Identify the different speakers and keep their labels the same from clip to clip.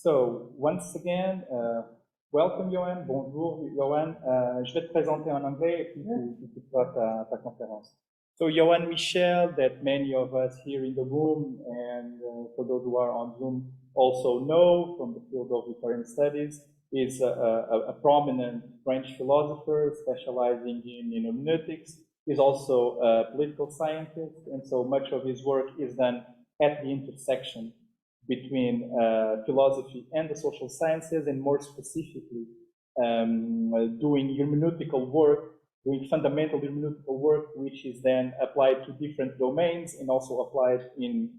Speaker 1: So, once again, welcome Johan, bonjour Johan. Je vais te présenter en anglais et puis tu feras ta conférence. So, Johan Michel, that many of us here in the room and for those who are on Zoom also know from the field of Victorian studies, is a prominent French philosopher specializing in hermeneutics. He's also a political scientist, and so much of his work is done at the intersection between philosophy and the social sciences, and more specifically, doing hermeneutical work, doing fundamental hermeneutical work, which is then applied to different domains and also applied in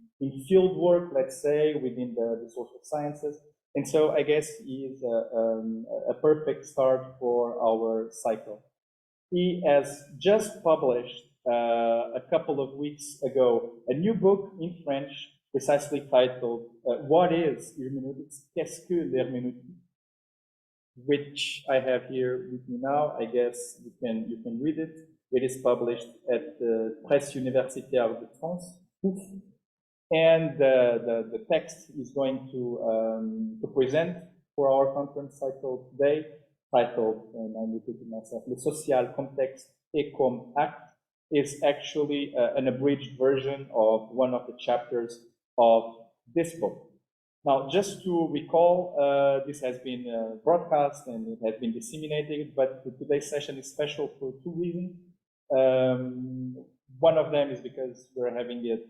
Speaker 1: field work, let's say, within the social sciences. And so I guess he is a perfect start for our cycle. He has just published a couple of weeks ago a new book in French, precisely titled "What is Hermeneutics? Qu'est-ce que l'herméneutique?" which I have here with me now. I guess you can read it. It is published at the Presse Universitaire de France, and the text is going to present for our conference cycle today, titled, and I'm repeating myself, Le Social Contexte et comme Acte, is actually an abridged version of one of the chapters of this book. Now, just to recall, this has been broadcast and it has been disseminated, but today's session is special for two reasons. One of them is because we're having it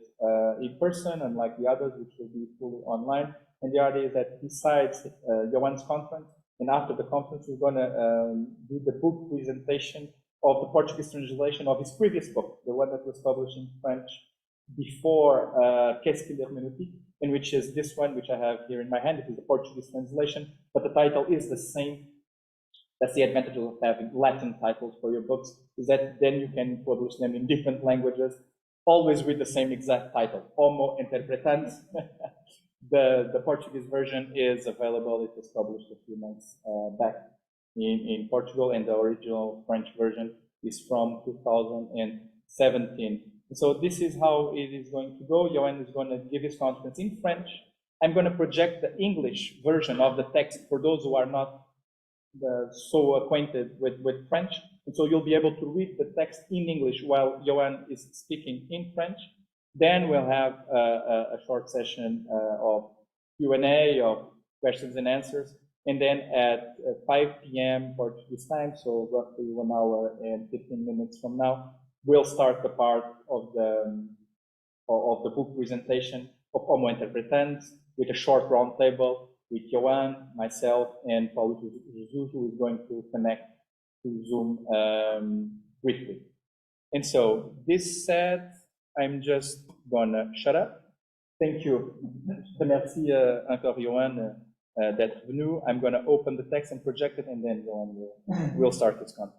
Speaker 1: in person, unlike the others, which will be fully online. And the other is that besides Johan's conference, and after the conference, we're going to do the book presentation of the Portuguese translation of his previous book, the one that was published in French before Qu'est-ce que l'herméneutique, and which is this one, which I have here in my hand. It is the Portuguese translation, but the title is the same. That's the advantage of having Latin titles for your books, is that then you can publish them in different languages, always with the same exact title, Homo Interpretans. The Portuguese version is available. It was published a few months back in Portugal, and the original French version is from 2017. So this is how it is going to go. Johan is going to give his conference in French. I'm going to project the English version of the text for those who are not so acquainted with French. And so you'll be able to read the text in English while Johan is speaking in French. Then we'll have a short session of Q&A, of questions and answers. And then at 5 p.m. Portuguese time, so roughly 1 hour and 15 minutes from now, we'll start the part of the book presentation of Homo Interpretans with a short round table with Johan, myself, and Paulo Jesus, who is going to connect to Zoom briefly. And so, this said, I'm just gonna shut up. Thank you. Merci encore, Johan, d'être venu. I'm gonna open the text and project it, and then Johan will start his conference.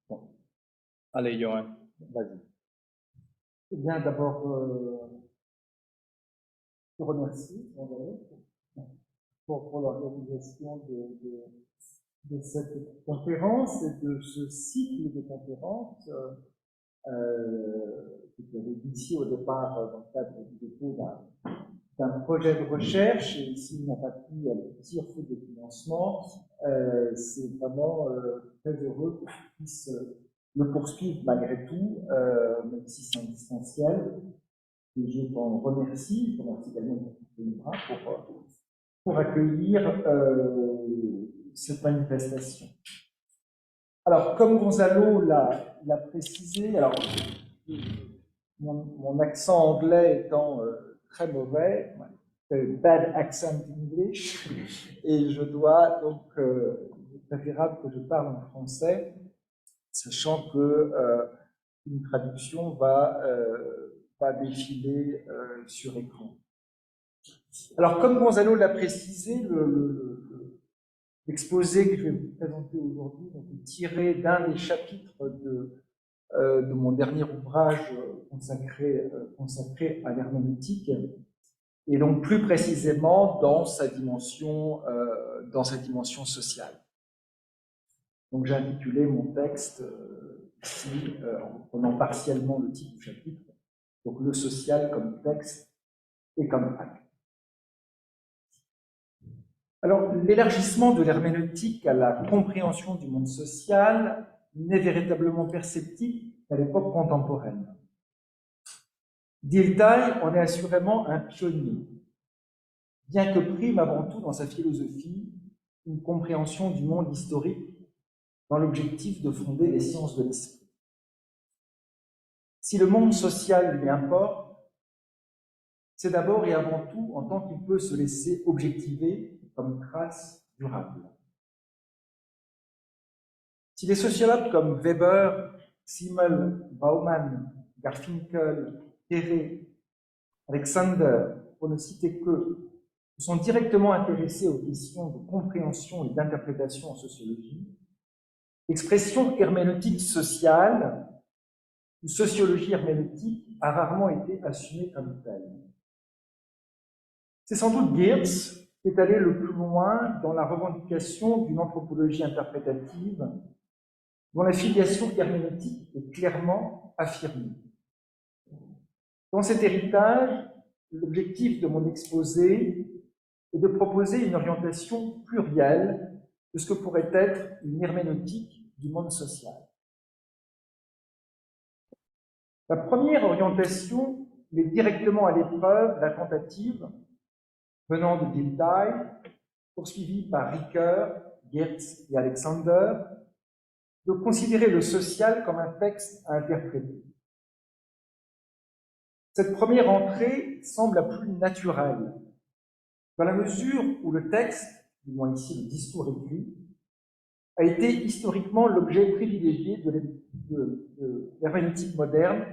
Speaker 1: Bon. Allez, Johan, vas-y.
Speaker 2: Eh bien, d'abord, je te remercie pour l'organisation de cette conférence et de ce cycle de conférences que tu avais initié au départ dans le cadre du dépôt d'un projet de recherche, et s'il n'a pas pu aboutir faute de financement, c'est vraiment très heureux que tu puisses le poursuivre malgré tout, même si c'est en distanciel. Et je t'en remercie. Je remercie également pour accueillir cette manifestation. Alors, comme Gonzalo l'a précisé, alors mon accent anglais étant très mauvais, bad accent English, et je dois donc, il est préférable que je parle en français, sachant que une traduction va va défiler sur écran. Alors, comme Gonzalo l'a précisé, l'exposé que je vais vous présenter aujourd'hui est tiré d'un des chapitres de mon dernier ouvrage consacré à l'herméneutique, et donc plus précisément dans sa dimension sociale. Donc j'ai intitulé mon texte ici, en prenant partiellement le titre du chapitre, donc le social comme texte et comme acte. Alors, l'élargissement de l'herméneutique à la compréhension du monde social n'est véritablement perceptible qu'à l'époque contemporaine. Dilthey en est assurément un pionnier, bien que prime avant tout dans sa philosophie une compréhension du monde historique dans l'objectif de fonder les sciences de l'esprit. Si le monde social lui importe, c'est d'abord et avant tout en tant qu'il peut se laisser objectiver comme trace durable. Si les sociologues comme Weber, Simmel, Bauman, Garfinkel, Terré, Alexander, pour ne citer que, sont directement intéressés aux questions de compréhension et d'interprétation en sociologie, l'expression herméneutique sociale ou sociologie herméneutique a rarement été assumée comme telle. C'est sans doute Geertz qui est allé le plus loin dans la revendication d'une anthropologie interprétative dont la filiation herméneutique est clairement affirmée. Dans cet héritage, l'objectif de mon exposé est de proposer une orientation plurielle de ce que pourrait être une herméneutique du monde social. La première orientation met directement à l'épreuve la tentative, venant de Dilthey, poursuivie par Ricoeur, Geertz et Alexander, de considérer le social comme un texte à interpréter. Cette première entrée semble la plus naturelle, dans la mesure où le texte, du moins ici le discours écrit, a été historiquement l'objet privilégié de l'herméneutique moderne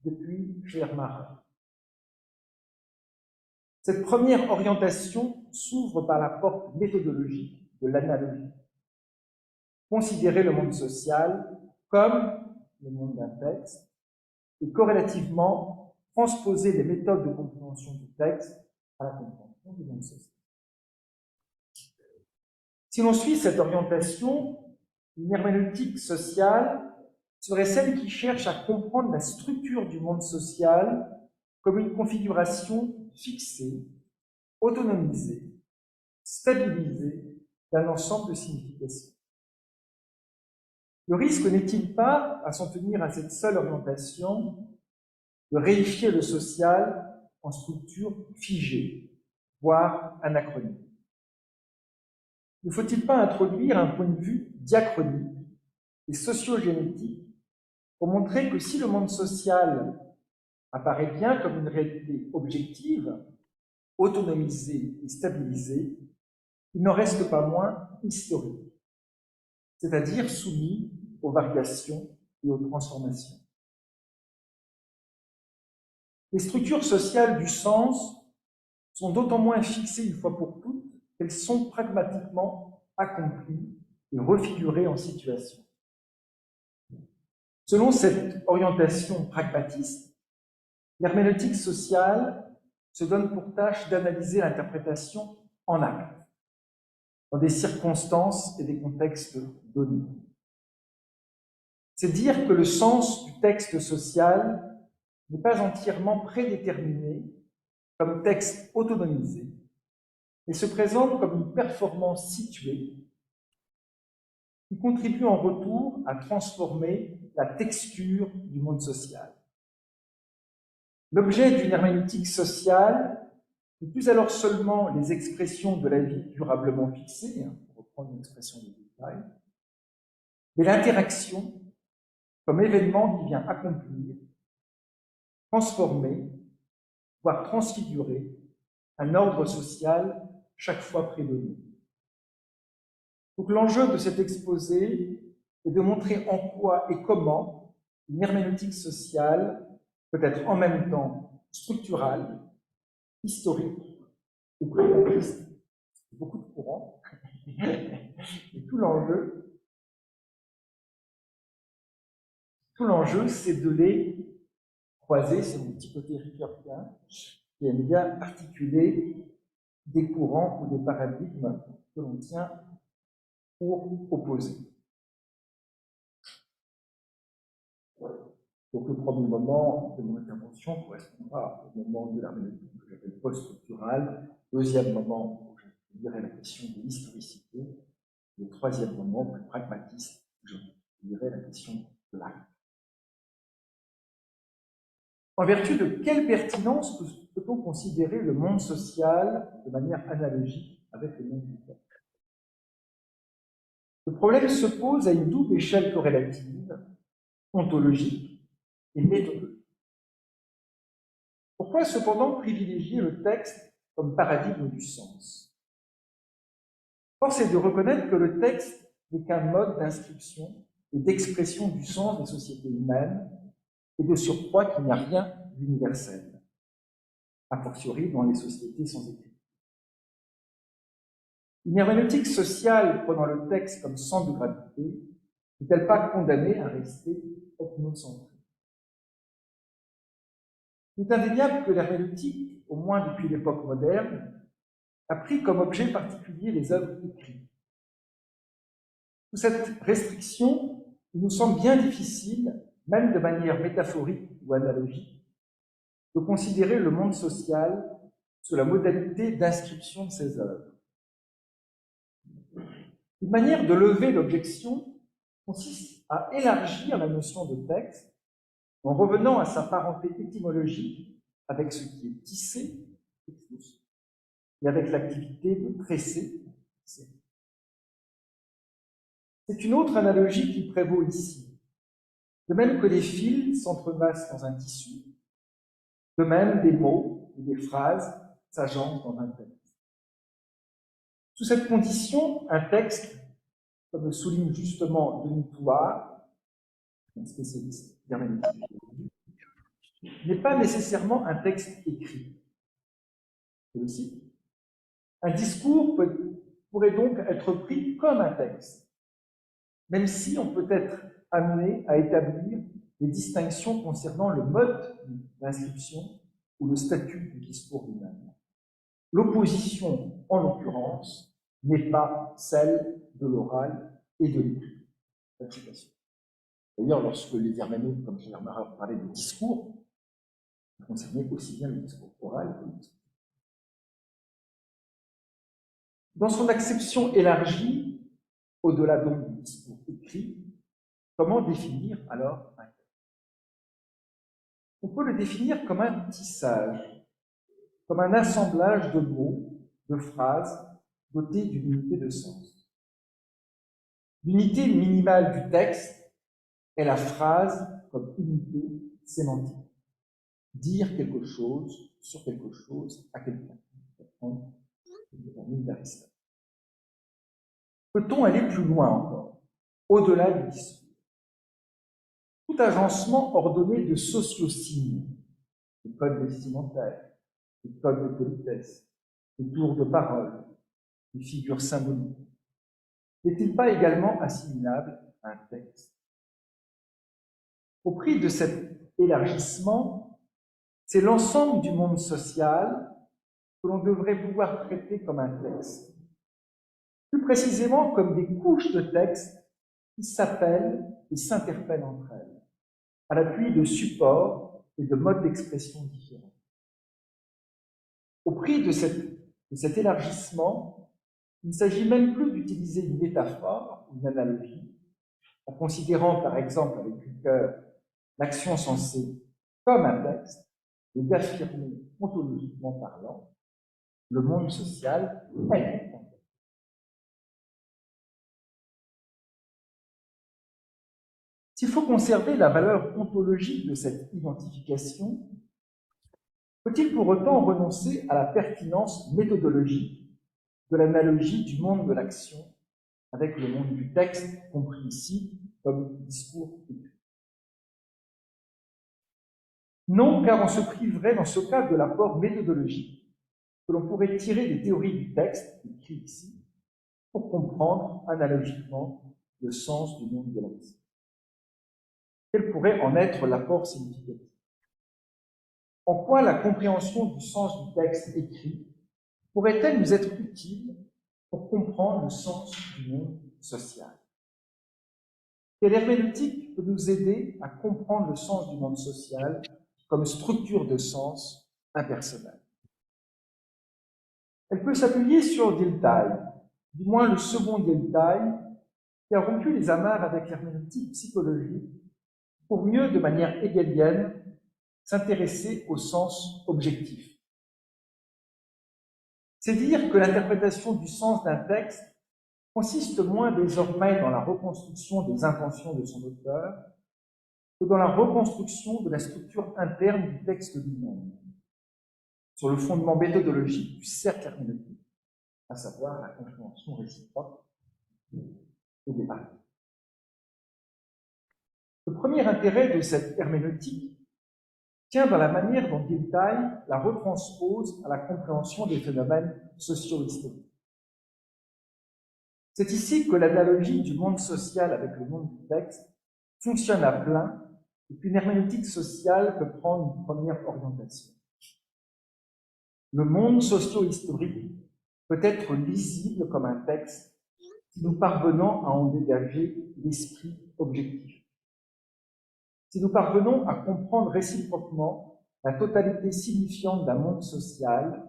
Speaker 2: depuis Schleiermacher. Cette première orientation s'ouvre par la porte méthodologique de l'analogie. Considérer le monde social comme le monde d'un texte et corrélativement transposer les méthodes de compréhension du texte à la compréhension du monde social. Si l'on suit cette orientation, une herméneutique sociale serait celle qui cherche à comprendre la structure du monde social comme une configuration fixée, autonomisée, stabilisée d'un ensemble de significations. Le risque n'est-il pas, à s'en tenir à cette seule orientation, de réifier le social en structure figée, voire anachronique? Ne faut-il pas introduire un point de vue diachronique et sociogénétique pour montrer que si le monde social apparaît bien comme une réalité objective, autonomisée et stabilisée, il n'en reste pas moins historique, c'est-à-dire soumis aux variations et aux transformations. Les structures sociales du sens sont d'autant moins fixées une fois pour toutes qu'elles sont pragmatiquement accomplies et refigurées en situation. Selon cette orientation pragmatiste, l'herméneutique sociale se donne pour tâche d'analyser l'interprétation en acte, dans des circonstances et des contextes donnés. C'est dire que le sens du texte social n'est pas entièrement prédéterminé comme texte autonomisé, mais se présente comme une performance située qui contribue en retour à transformer la texture du monde social. L'objet d'une herméneutique sociale n'est plus alors seulement les expressions de la vie durablement fixée, pour reprendre une expression de Dilthey, mais l'interaction comme événement qui vient accomplir, transformer, voire transfigurer un ordre social chaque fois prédonné. Donc l'enjeu de cet exposé est de montrer en quoi et comment une herméneutique sociale peut être en même temps structural, historique et contextualiste. Beaucoup de courants. Et tout l'enjeu, c'est de les croiser, c'est mon petit côté ricoeurien, qui aime bien articuler des courants ou des paradigmes que l'on tient pour opposer. Donc le premier moment de mon intervention correspondra au moment de l'herméneutique que j'appelle post-structurale, deuxième moment où je dirai la question de l'historicité, le troisième moment plus pragmatiste où je dirai la question de l'acte. En vertu de quelle pertinence peut-on considérer le monde social de manière analogique avec le monde du texte? Le problème se pose à une double échelle corrélative, ontologique et méthodologique. Pourquoi cependant privilégier le texte comme paradigme du sens? Force est de reconnaître que le texte n'est qu'un mode d'inscription et d'expression du sens des sociétés humaines, et de surcroît qu'il n'y a rien d'universel, a fortiori dans les sociétés sans écriture. Une herméneutique sociale prenant le texte comme centre de gravité n'est-elle pas condamnée à rester ethnocentrée? Il est indéniable que l'herméneutique, au moins depuis l'époque moderne, a pris comme objet particulier les œuvres écrites. Sous cette restriction, il nous semble bien difficile, même de manière métaphorique ou analogique, de considérer le monde social sous la modalité d'inscription de ces œuvres. Une manière de lever l'objection consiste à élargir la notion de texte en revenant à sa parenté étymologique avec ce qui est tissé et avec l'activité de tresser. C'est une autre analogie qui prévaut ici. De même que les fils s'entrelacent dans un tissu, de même des mots et des phrases s'agencent dans un texte. Sous cette condition, un texte, comme le souligne justement Denis Touard, un spécialiste d'herméneutique, n'est pas nécessairement un texte écrit. Je le cite. Un discours pourrait donc être pris comme un texte, même si on peut être amené à établir des distinctions concernant le mode d'inscription ou le statut du discours lui-même. L'opposition, en l'occurrence, n'est pas celle de l'oral et de l'écrit. D'ailleurs, lorsque les herméneutes, comme Gilles Marat, parlaient de discours, ils concernaient aussi bien le discours oral que le discours. Dans son acception élargie, au-delà donc du discours écrit, comment définir alors un texte? On peut le définir comme un tissage, comme un assemblage de mots, de phrases, dotés d'une unité de sens. L'unité minimale du texte est la phrase comme unité sémantique. Dire quelque chose sur quelque chose à quelqu'un. Peut-on aller plus loin encore, au-delà du discours? Tout agencement ordonné de sociosignes, des codes vestimentaires, des codes de politesse, des tours de parole, des figures symboliques, n'est-il pas également assimilable à un texte? Au prix de cet élargissement, c'est l'ensemble du monde social que l'on devrait pouvoir traiter comme un texte. Plus précisément comme des couches de texte qui s'appellent et s'interpellent entre elles, à l'appui de supports et de modes d'expression différents. Au prix de cet élargissement, il ne s'agit même plus d'utiliser une métaphore ou une analogie, en considérant par exemple avec Ricoeur l'action sensée comme un texte, et d'affirmer, ontologiquement parlant, le monde social est un texte. S'il faut conserver la valeur ontologique de cette identification, faut-il pour autant renoncer à la pertinence méthodologique de l'analogie du monde de l'action avec le monde du texte, compris ici comme discours écrit? Non, car on se priverait dans ce cas de l'apport méthodologique que l'on pourrait tirer des théories du texte, écrit ici, pour comprendre analogiquement le sens du monde de la vie. Quel pourrait en être l'apport significatif? En quoi la compréhension du sens du texte écrit pourrait-elle nous être utile pour comprendre le sens du monde social? Quelle herméneutique peut nous aider à comprendre le sens du monde social comme structure de sens impersonnelle? Elle peut s'appuyer sur Dilthey, du moins le second Dilthey, qui a rompu les amarres avec l'herméneutique psychologique pour mieux, de manière hegelienne, s'intéresser au sens objectif. C'est dire que l'interprétation du sens d'un texte consiste moins désormais dans la reconstruction des intentions de son auteur que dans la reconstruction de la structure interne du texte lui-même, sur le fondement méthodologique du cercle herméneutique, à savoir la compréhension réciproque des parties. Le premier intérêt de cette herméneutique tient dans la manière dont Dilthey la retranspose à la compréhension des phénomènes socio-historiques. C'est ici que l'analogie du monde social avec le monde du texte fonctionne à plein et qu'une herméneutique sociale peut prendre une première orientation. Le monde socio-historique peut être lisible comme un texte si nous parvenons à en dégager l'esprit objectif. Si nous parvenons à comprendre réciproquement la totalité signifiante d'un monde social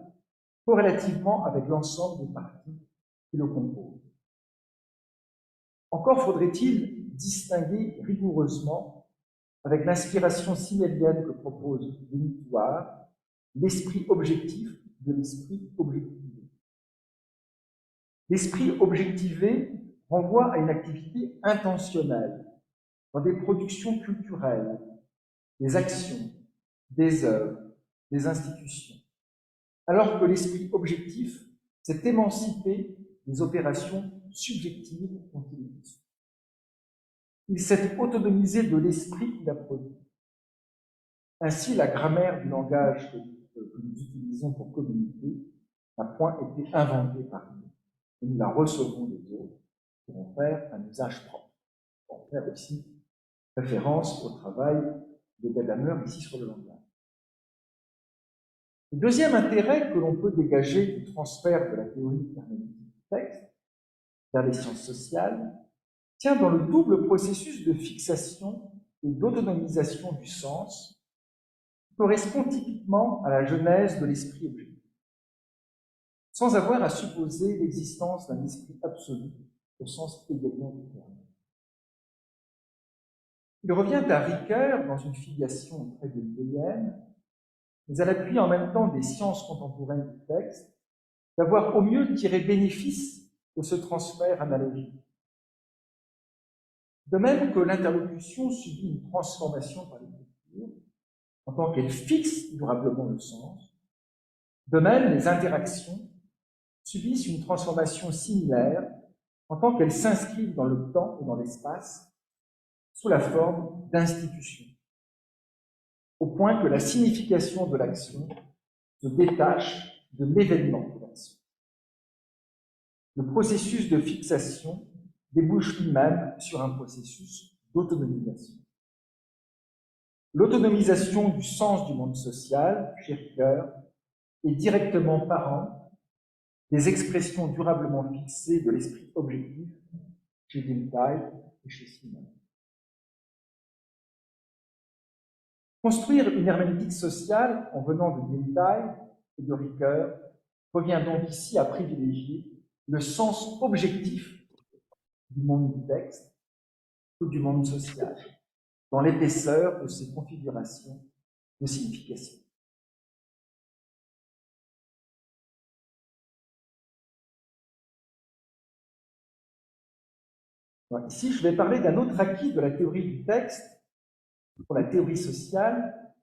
Speaker 2: corrélativement avec l'ensemble des parties qui le composent. Encore faudrait-il distinguer rigoureusement, avec l'inspiration simélienne que propose Denis-Thouars, l'esprit objectif de l'esprit objectivé. L'esprit objectivé renvoie à une activité intentionnelle dans des productions culturelles, des actions, des œuvres, des institutions, alors que l'esprit objectif s'est émancipé des opérations subjectives dont il est issu. Il s'est autonomisé de l'esprit qu'il a produit. Ainsi, la grammaire du langage que nous utilisons pour communiquer n'a point été inventée par nous. Et nous la recevons des autres pour en faire un usage propre. Pour en faire aussi référence au travail de Gadamer ici sur le langage. Le deuxième intérêt que l'on peut dégager du transfert de la théorie herméneutique du texte vers les sciences sociales tient dans le double processus de fixation et d'autonomisation du sens qui correspond typiquement à la genèse de l'esprit objectif, sans avoir à supposer l'existence d'un esprit absolu au sens hegelien du terme. Il revient à Ricoeur, dans une filiation très hegelienne, mais à l'appui en même temps des sciences contemporaines du texte, d'avoir au mieux tiré bénéfice de ce transfert analogique. De même que l'interlocution subit une transformation par l'écriture, en tant qu'elle fixe durablement le sens, de même les interactions subissent une transformation similaire en tant qu'elles s'inscrivent dans le temps et dans l'espace sous la forme d'institutions, au point que la signification de l'action se détache de l'événement de l'action. Le processus de fixation débouche lui-même sur un processus d'autonomisation. L'autonomisation du sens du monde social, chez Ricoeur, est directement parent des expressions durablement fixées de l'esprit objectif chez Dilthey et chez Simon. Construire une herméneutique sociale en venant de Dilthey et de Ricoeur revient donc ici à privilégier le sens objectif du monde du texte ou du monde social, dans l'épaisseur de ses configurations de signification. Alors, ici, je vais parler d'un autre acquis de la théorie du texte, pour la théorie sociale,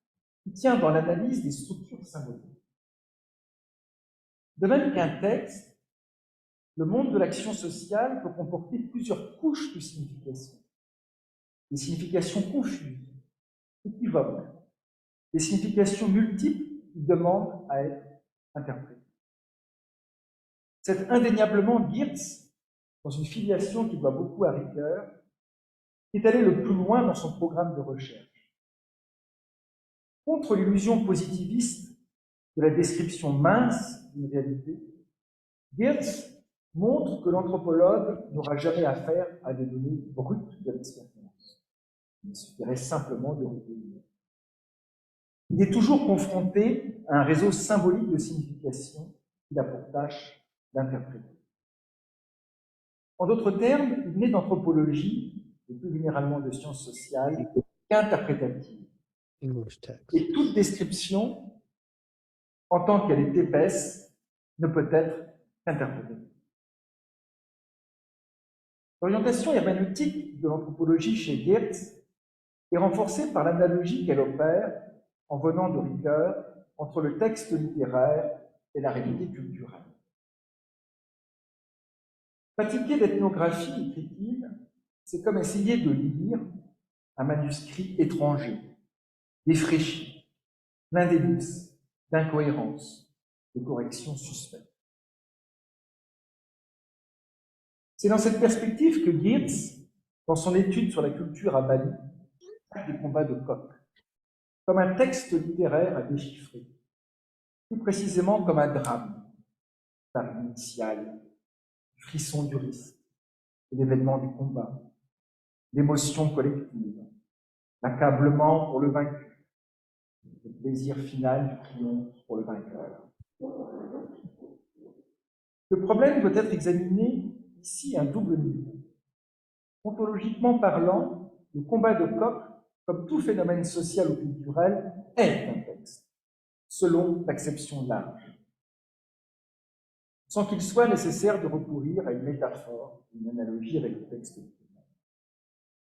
Speaker 2: qui tient dans l'analyse des structures symboliques. De même qu'un texte, le monde de l'action sociale peut comporter plusieurs couches de signification, des significations confuses, équivoques, des significations multiples qui demandent à être interprétées. C'est indéniablement Geertz, dans une filiation qui doit beaucoup à Ricoeur, qui est allé le plus loin dans son programme de recherche. Contre l'illusion positiviste de la description mince d'une réalité, Geertz montre que l'anthropologue n'aura jamais affaire à des données brutes de l'expérience. Il suffirait simplement de retenir. Il est toujours confronté à un réseau symbolique de signification qu'il a pour tâche d'interpréter. En d'autres termes, il n'est d'anthropologie, et plus généralement de sciences sociales, qu'interprétative. Et toute description, en tant qu'elle est épaisse, ne peut être qu'interprétée. L'orientation herméneutique de l'anthropologie chez Geertz est renforcée par l'analogie qu'elle opère, en venant de Ricoeur, entre le texte littéraire et la réalité culturelle. Pratiquer l'ethnographie, écrit-il, c'est comme essayer de lire un manuscrit étranger, défraîchi, plein d'ellipses, d'incohérences, de corrections suspectes. C'est dans cette perspective que Geertz, dans son étude sur la culture à Bali, traite des combats de coq, comme un texte littéraire à déchiffrer, plus précisément comme un drame, par initial, frisson du risque, l'événement du combat, l'émotion collective, l'accablement pour le vaincu, le plaisir final du triomphe pour le vainqueur. Le problème doit être examiné ici à un double niveau. Ontologiquement parlant, le combat de coq, comme tout phénomène social ou culturel, est un texte, selon l'acception large, sans qu'il soit nécessaire de recourir à une métaphore, une analogie avec le texte littéraire.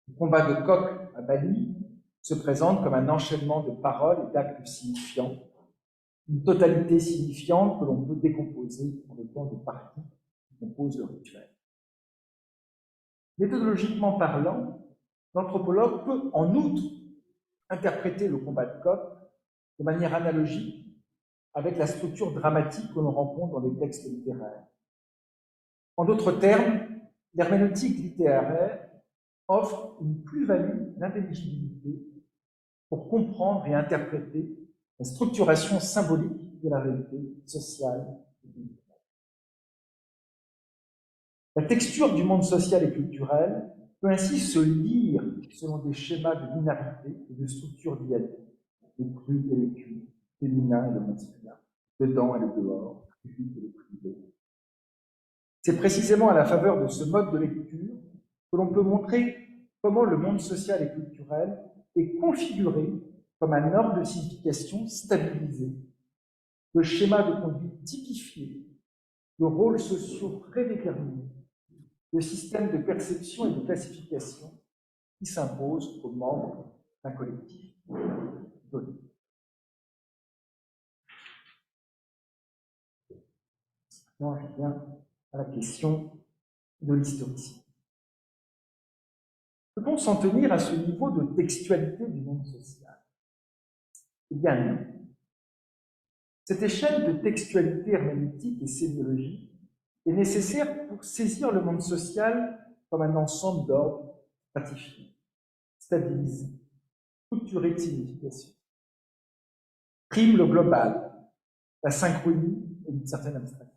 Speaker 2: Le combat de coq à Bali se présente comme un enchaînement de paroles et d'actes signifiants, une totalité signifiante que l'on peut décomposer en autant de parties qui composent le rituel. Méthodologiquement parlant, l'anthropologue peut en outre interpréter le combat de coq de manière analogique avec la structure dramatique que l'on rencontre dans les textes littéraires. En d'autres termes, l'herméneutique littéraire offre une plus-value d'intelligibilité pour comprendre et interpréter la structuration symbolique de la réalité sociale et culturelle. La texture du monde social et culturel peut ainsi se lire selon des schémas de binarité et de structure dialectique, le cru et le cuit, le féminin et le masculin, le dedans et le dehors, le public et le privé. C'est précisément à la faveur de ce mode de lecture que l'on peut montrer comment le monde social et culturel est configuré comme un ordre de signification stabilisé, de schémas de conduite typifiés, de rôles sociaux prédéterminés, de systèmes de perception et de classification qui s'imposent aux membres d'un collectif donné. Maintenant, je viens à la question de l'historicisme. Peut-on s'en tenir à ce niveau de textualité du monde social? Eh bien non. Cette échelle de textualité herméneutique et sémiologique est nécessaire pour saisir le monde social comme un ensemble d'ordres stratifiés, stabilisés, structurés de signification. Prime le global, la synchronie et une certaine abstraction.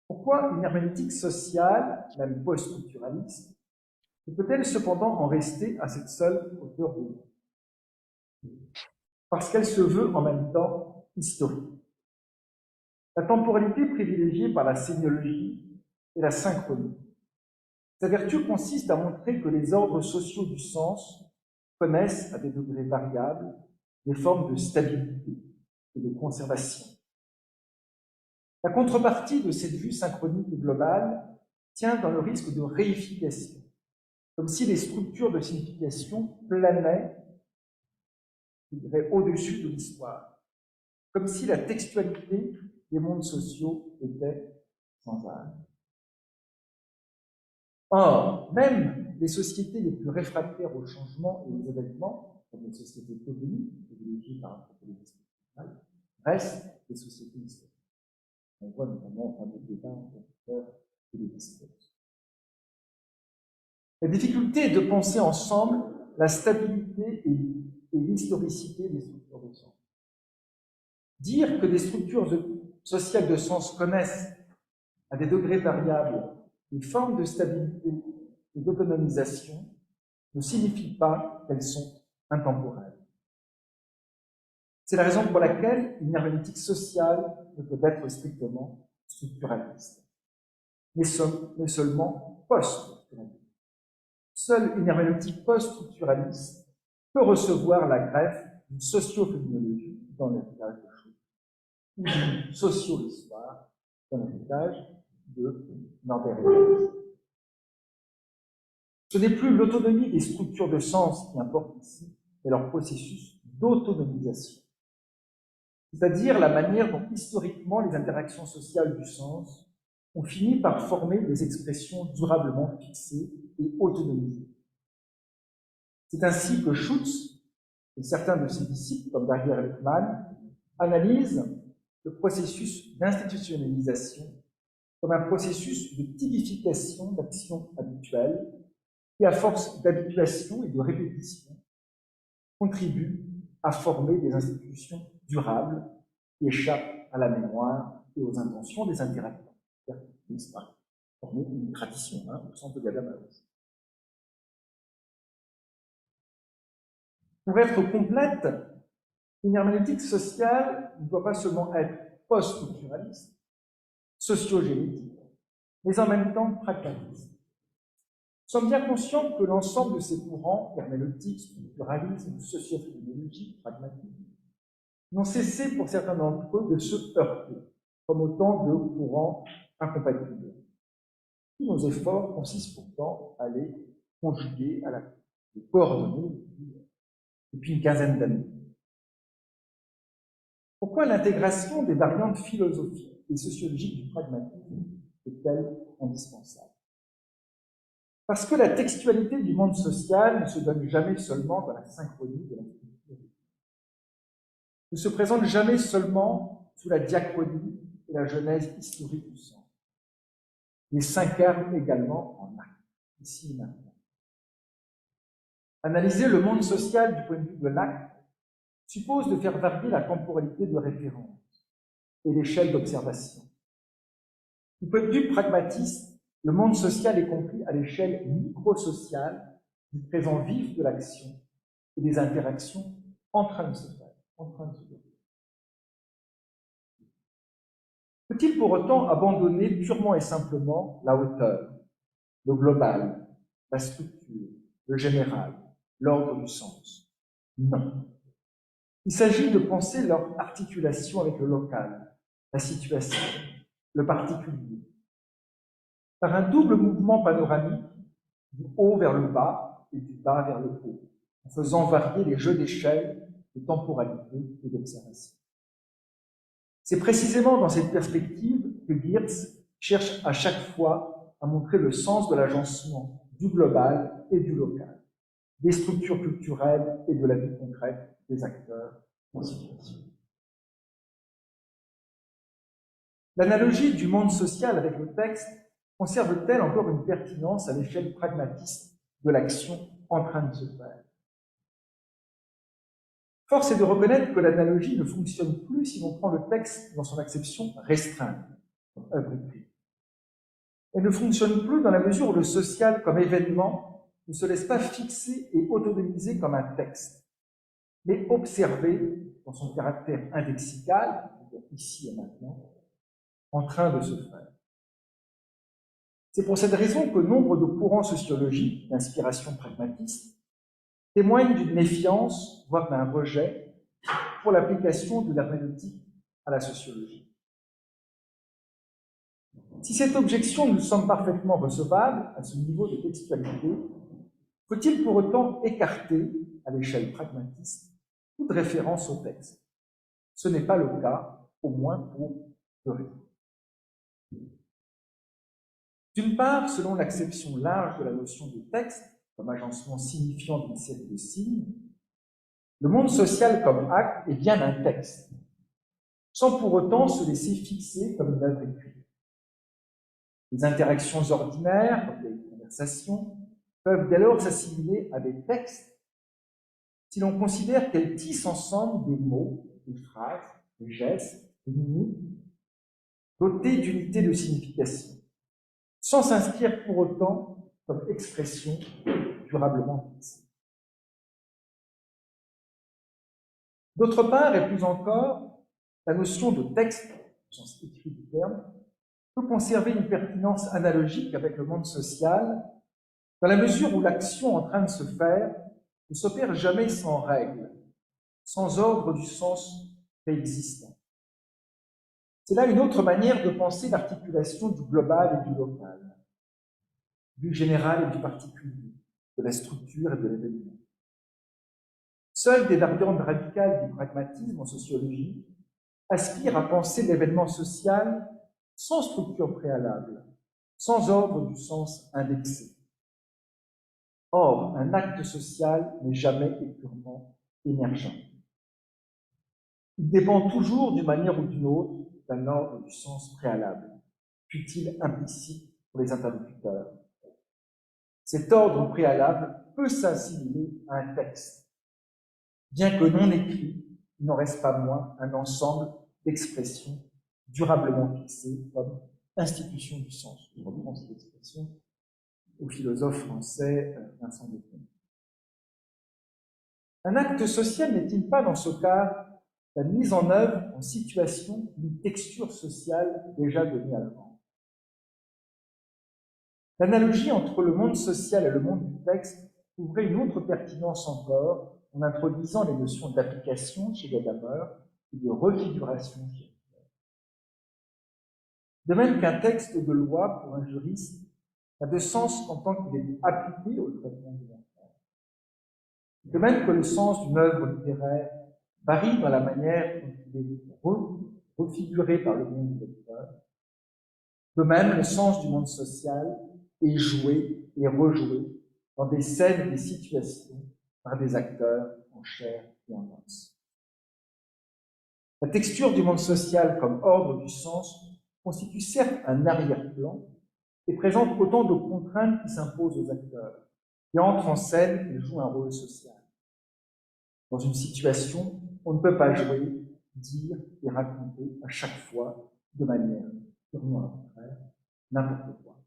Speaker 2: Pourquoi une herméneutique sociale, même post-structuraliste, ne peut-elle cependant en rester à cette seule hauteur de vue? Parce qu'elle se veut en même temps historique. La temporalité privilégiée par la sémiologie est la synchronie. Sa vertu consiste à montrer que les ordres sociaux du sens connaissent, à des degrés variables, des formes de stabilité et de conservation. La contrepartie de cette vue synchronique et globale tient dans le risque de réification, comme si les structures de signification planaient au-dessus de l'histoire, comme si la textualité des mondes sociaux était sans âme. Or, même les sociétés les plus réfractaires au changement et aux événements, comme les sociétés privilégiées par anthropologie structurelle, restent des sociétés historiques. On voit notamment au fameux débat entre et les discours. La difficulté est de penser ensemble la stabilité et l'historicité des structures de sens. Dire que des structures sociales de sens connaissent, à des degrés variables, des formes de stabilité et d'autonomisation ne signifie pas qu'elles sont intemporelles. C'est la raison pour laquelle une herméneutique sociale ne peut être strictement structuraliste, mais seulement post-structuraliste. Seule une herméneutique post-structuraliste peut recevoir la greffe d'une socio-phénoménologie dans l'héritage de Schultz, ou d'une socio-histoire dans l'héritage de Norbert Elias. Ce n'est plus l'autonomie des structures de sens qui importe ici, mais leur processus d'autonomisation, c'est-à-dire la manière dont historiquement les interactions sociales du sens ont fini par former des expressions durablement fixées et autonomisées. C'est ainsi que Schultz et certains de ses disciples, comme Berger Lippmann, analysent le processus d'institutionnalisation comme un processus de typification d'actions habituelles qui, à force d'habituation et de répétition, contribue à former des institutions durables qui échappent à la mémoire et aux intentions des interacteurs. Former une tradition, au sens de Gadamer. Pour être complète, une herméneutique sociale ne doit pas seulement être post-structuraliste, sociogénétique, mais en même temps pragmatiste. Nous sommes bien conscients que l'ensemble de ces courants, herméneutique, structuralisme, socio-phénoménologie, pragmatique, n'ont cessé pour certains d'entre eux de se heurter, comme autant de courants incompatibles. Tous nos efforts consistent pourtant à les conjuguer, à les coordonner depuis une quinzaine d'années. Pourquoi l'intégration des variantes philosophiques et sociologiques du pragmatisme est-elle indispensable? Parce que la textualité du monde social ne se donne jamais seulement dans la synchronie de la culture, ne se présente jamais seulement sous la diachronie et la genèse historique du sens, mais s'incarne également en acte, ici et maintenant. Analyser le monde social du point de vue de l'acte suppose de faire varier la temporalité de référence et l'échelle d'observation. Du point de vue pragmatiste, le monde social est compris à l'échelle microsociale du présent vif de l'action et des interactions en train de se faire, Peut-il pour autant abandonner purement et simplement la hauteur, le global, la structure, le général, l'ordre du sens? Non. Il s'agit de penser leur articulation avec le local, la situation, le particulier, par un double mouvement panoramique du haut vers le bas et du bas vers le haut, en faisant varier les jeux d'échelle, de temporalité et d'observation. C'est précisément dans cette perspective que Geertz cherche à chaque fois à montrer le sens de l'agencement du global et du local, des structures culturelles et de la vie concrète des acteurs en situation. L'analogie du monde social avec le texte conserve-t-elle encore une pertinence à l'échelle pragmatiste de l'action en train de se faire? Force est de reconnaître que l'analogie ne fonctionne plus si l'on prend le texte dans son acception restreinte, comme œuvre écrite. Elle ne fonctionne plus dans la mesure où le social comme événement ne se laisse pas fixer et autonomiser comme un texte, mais observé dans son caractère indexical, ici et maintenant, en train de se faire. C'est pour cette raison que nombre de courants sociologiques d'inspiration pragmatiste témoignent d'une méfiance, voire d'un rejet, pour l'application de l'herméneutique à la sociologie. Si cette objection nous semble parfaitement recevable à ce niveau de textualité, faut-il pour autant écarter, à l'échelle pragmatiste, toute référence au texte? Ce n'est pas le cas, au moins pour deux raisons. D'une part, selon l'acception large de la notion de texte, comme agencement signifiant d'une série de signes, Le monde social comme acte est bien un texte, sans pour autant se laisser fixer comme une œuvre écrite. Les interactions ordinaires, comme les conversations, peuvent dès lors s'assimiler à des textes si l'on considère qu'elles tissent ensemble des mots, des phrases, des gestes, des mimiques, dotés d'unités de signification, sans s'inscrire pour autant comme expression durablement fixée. D'autre part, et plus encore, la notion de texte, au sens écrit du terme, peut conserver une pertinence analogique avec le monde social, dans la mesure où l'action en train de se faire ne s'opère jamais sans règle, sans ordre du sens préexistant. C'est là une autre manière de penser l'articulation du global et du local, du général et du particulier, de la structure et de l'événement. Seules des variantes radicales du pragmatisme en sociologie aspirent à penser l'événement social sans structure préalable, sans ordre du sens indexé. Or, un acte social n'est jamais et purement émergent. Il dépend toujours d'une manière ou d'une autre d'un ordre du sens préalable, fût-il implicite pour les interlocuteurs. Cet ordre préalable peut s'assimiler à un texte. Bien que non écrit, il n'en reste pas moins un ensemble d'expressions durablement fixées comme institution du sens. Je reprends cette expression au philosophe français Vincent Desclée. Un acte social n'est-il pas, dans ce cas, la mise en œuvre en situation d'une texture sociale déjà donnée à l'avance? L'analogie entre le monde social et le monde du texte ouvrait une autre pertinence encore en introduisant les notions d'application chez Gadamer et de refiguration chez Ricoeur. De même qu'un texte de loi, pour un juriste, n'a de sens qu'en tant qu'il est appliqué au traitement de l'affaire. De même que le sens d'une œuvre littéraire varie dans la manière dont il est refiguré par le monde du lecteur, de même le sens du monde social est joué et rejoué dans des scènes et des situations par des acteurs en chair et en os. La texture du monde social comme ordre du sens constitue certes un arrière-plan et présente autant de contraintes qui s'imposent aux acteurs, qui entrent en scène et jouent un rôle social. Dans une situation, on ne peut pas jouer, dire et raconter à chaque fois de manière purement arbitraire n'importe quoi.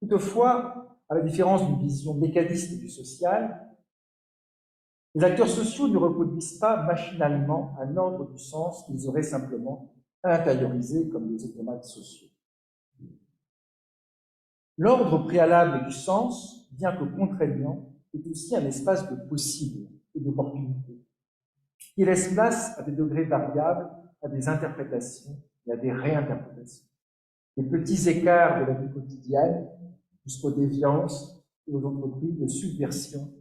Speaker 2: Toutefois, à la différence d'une vision mécaniste du social, les acteurs sociaux ne reproduisent pas machinalement un ordre du sens qu'ils auraient simplement intériorisé comme des automates sociaux. L'ordre préalable du sens, bien que contraignant, est aussi un espace de possible et d'opportunité, qui laisse place à des degrés variables, à des interprétations et à des réinterprétations. Les petits écarts de la vie quotidienne jusqu'aux déviances et aux entreprises de subversion,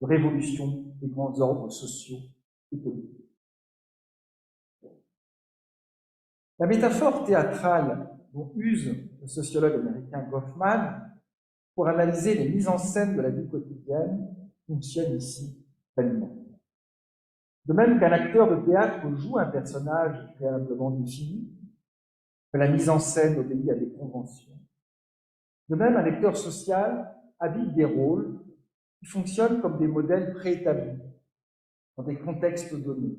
Speaker 2: de révolution des grands ordres sociaux et politiques. La métaphore théâtrale dont use le sociologue américain Goffman pour analyser les mises en scène de la vie quotidienne fonctionne ici pleinement. De même qu'un acteur de théâtre joue un personnage préalablement défini, que la mise en scène obéit à des conventions, de même un lecteur social habite des rôles qui fonctionnent comme des modèles préétablis dans des contextes donnés.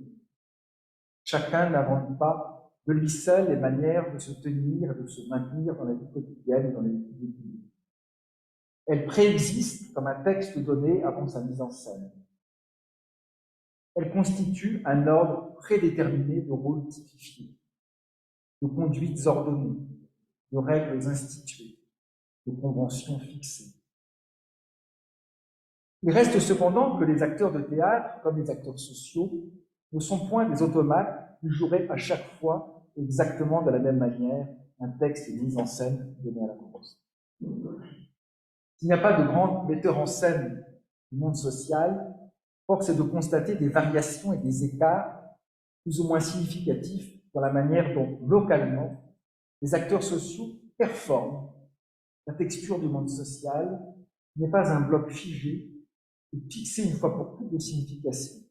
Speaker 2: Chacun n'invente pas de lui seul les manières de se tenir et de se maintenir dans la vie quotidienne et dans les vies publiques. Elle préexiste comme un texte donné avant sa mise en scène. Elle constitue un ordre prédéterminé de rôles typifiés, de conduites ordonnées, de règles instituées, de conventions fixées. Il reste cependant que les acteurs de théâtre, comme les acteurs sociaux, ne sont point des automates qui joueraient à chaque fois exactement de la même manière un texte et une mise en scène donné à la cause. S'il n'y a pas de grand metteur en scène du monde social, force est de constater des variations et des écarts plus ou moins significatifs dans la manière dont, localement, les acteurs sociaux performent la texture du monde social, qui n'est pas un bloc figé, et fixer une fois pour toutes de signification.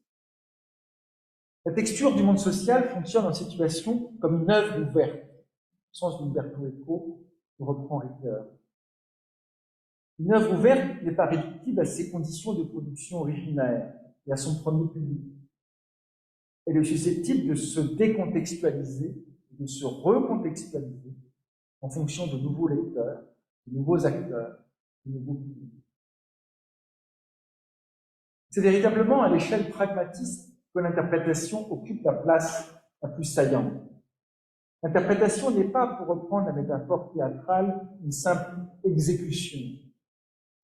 Speaker 2: La texture du monde social fonctionne en situation comme une œuvre ouverte, au sens d'Umberto Eco, que reprend Ricoeur. Une œuvre ouverte n'est pas réductible à ses conditions de production originaires et à son premier public. Elle est susceptible de se décontextualiser, de se recontextualiser en fonction de nouveaux lecteurs, de nouveaux acteurs, de nouveaux publics. C'est véritablement à l'échelle pragmatiste que l'interprétation occupe la place la plus saillante. L'interprétation n'est pas, pour reprendre la métaphore théâtrale, une simple exécution,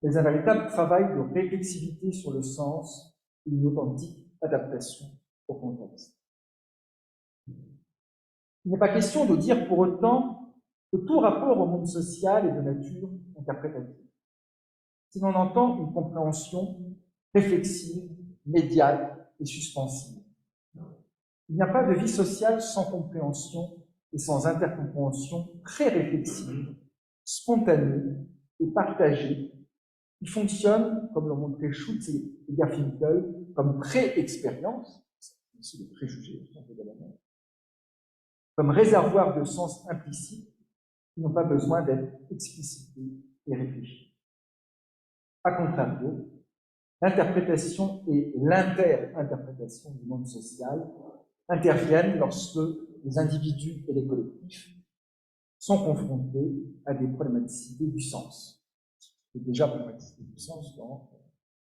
Speaker 2: mais un véritable travail de réflexivité sur le sens et une authentique adaptation au contexte. Il n'est pas question de dire pour autant que tout rapport au monde social est de nature interprétative. Si l'on entend une compréhension réflexive, médiate et suspensive. Il n'y a pas de vie sociale sans compréhension et sans intercompréhension très réflexive, spontanée et partagée, qui fonctionne, comme l'ont montré Schutz et Garfinkel, comme pré-expérience, c'est aussi des préjugés, comme réservoir de sens implicites qui n'ont pas besoin d'être explicités et réfléchis. A contrario, l'interprétation et l'inter-interprétation du monde social interviennent lorsque les individus et les collectifs sont confrontés à des problématiques du sens. C'est déjà problématique du sens dans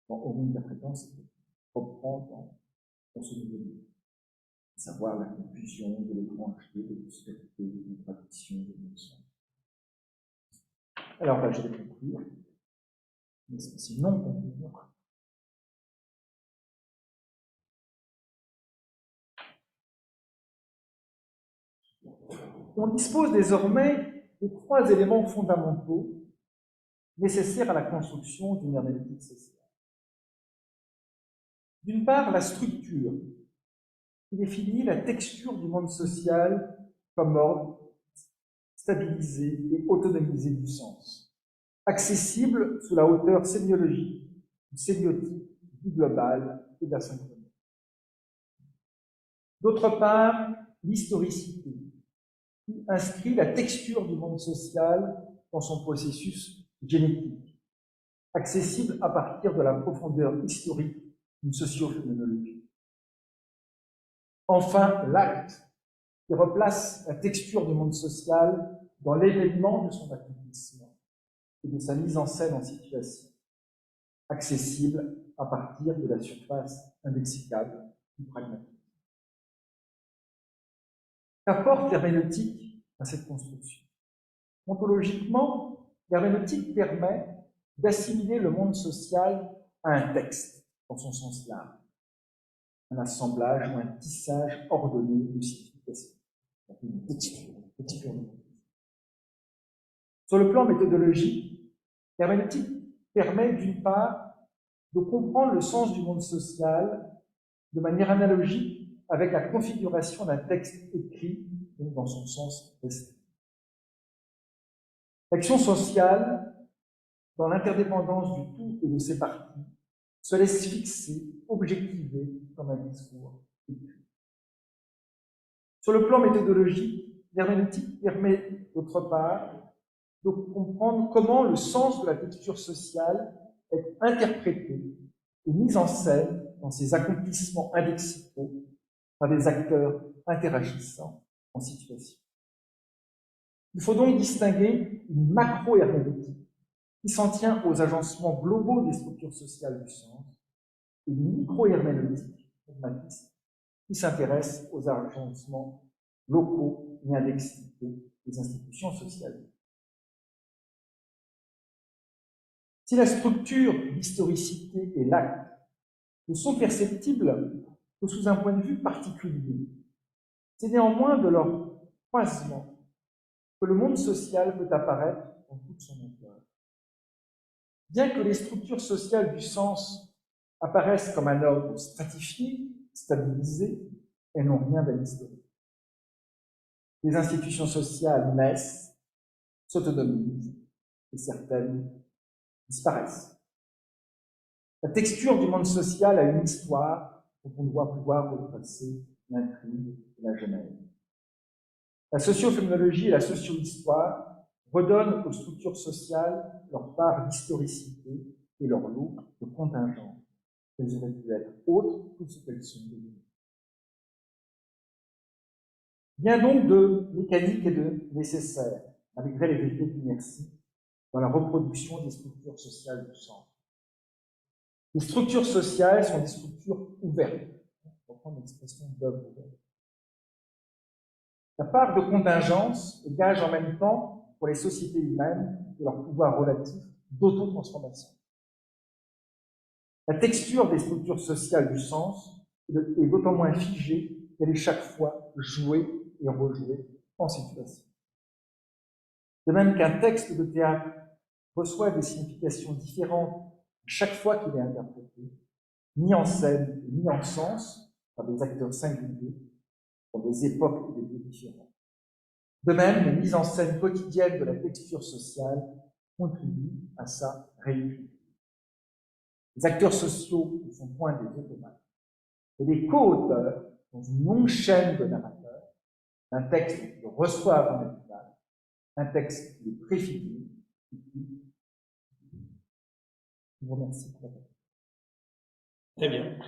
Speaker 2: Homo interprétant, c'est reprend dans ce nouveau livre. À savoir la confusion de l'étrangeté, de l'obscurité, de la contradiction, de l'émotion. Alors, je vais conclure. Mais c'est non conclusion. On dispose désormais des trois éléments fondamentaux nécessaires à la construction d'une herméneutique sociale. D'une part, la structure, qui définit la texture du monde social comme ordre, stabilisé et autonomisé du sens, accessible sous la hauteur sémiologique, du sémiotique, du global et de la synchronie. D'autre part, l'historicité, qui inscrit la texture du monde social dans son processus génétique, accessible à partir de la profondeur historique d'une socio-phénoménologie. Enfin, l'acte, qui replace la texture du monde social dans l'événement de son accomplissement et de sa mise en scène en situation, accessible à partir de la surface indexicable du pragmatique. Qu'apporte l'herméneutique à cette construction? Ontologiquement, l'herméneutique permet d'assimiler le monde social à un texte, dans son sens large, un assemblage ou un tissage ordonné de signification. Une texture. Sur le plan méthodologique, l'herméneutique permet d'une part de comprendre le sens du monde social de manière analogique avec la configuration d'un texte écrit, donc dans son sens restreint. L'action sociale, dans l'interdépendance du tout et de ses parties, se laisse fixer, objectiver comme un discours écrit. Sur le plan méthodologique, l'herméneutique permet d'autre part de comprendre comment le sens de la texture sociale est interprété et mis en scène dans ses accomplissements indexicaux par des acteurs interagissant en situation. Il faut donc distinguer une macro-herméneutique qui s'en tient aux agencements globaux des structures sociales du sens et une micro-herméneutique pragmatiste qui s'intéresse aux agencements locaux et indexicaux des institutions sociales. Si la structure, l'historicité et l'acte ne sont perceptibles que sous un point de vue particulier, c'est néanmoins de leur croisement que le monde social peut apparaître dans toute son ampleur. Bien que les structures sociales du sens apparaissent comme un ordre stratifié, stabilisé, elles n'ont rien d'historique. Les institutions sociales naissent, s'autonomisent, et certaines disparaissent. La texture du monde social a une histoire dont on doit pouvoir retracer l'intrigue et la genèse. La sociophénoménologie et la socio-histoire redonnent aux structures sociales leur part d'historicité et leur lot de contingence. Elles auraient pu être autres que ce qu'elles sont devenues. Bien donc de mécanique et de nécessaire, malgré les effets d'inertie, dans la reproduction des structures sociales du sens. Les structures sociales sont des structures ouvertes. On va prendre l'expression d'œuvre ouverte. La part de contingence gage en même temps pour les sociétés humaines de leur pouvoir relatif d'auto-transformation. La texture des structures sociales du sens est d'autant moins figée qu'elle est chaque fois jouée et rejouée en situation. De même qu'un texte de théâtre reçoit des significations différentes chaque fois qu'il est interprété, mis en scène et mis en sens par des acteurs singuliers, dans des époques et des lieux différents. De même, les mises en scène quotidiennes de la texture sociale contribuent à sa réunification. Les acteurs sociaux ne sont point des automates, et les co-auteurs dans une longue chaîne de narrateurs, un texte qu'ils reçoivent en héritage, un texte qui les préfigure. Je vous remercie pour la parole.
Speaker 3: Très bien.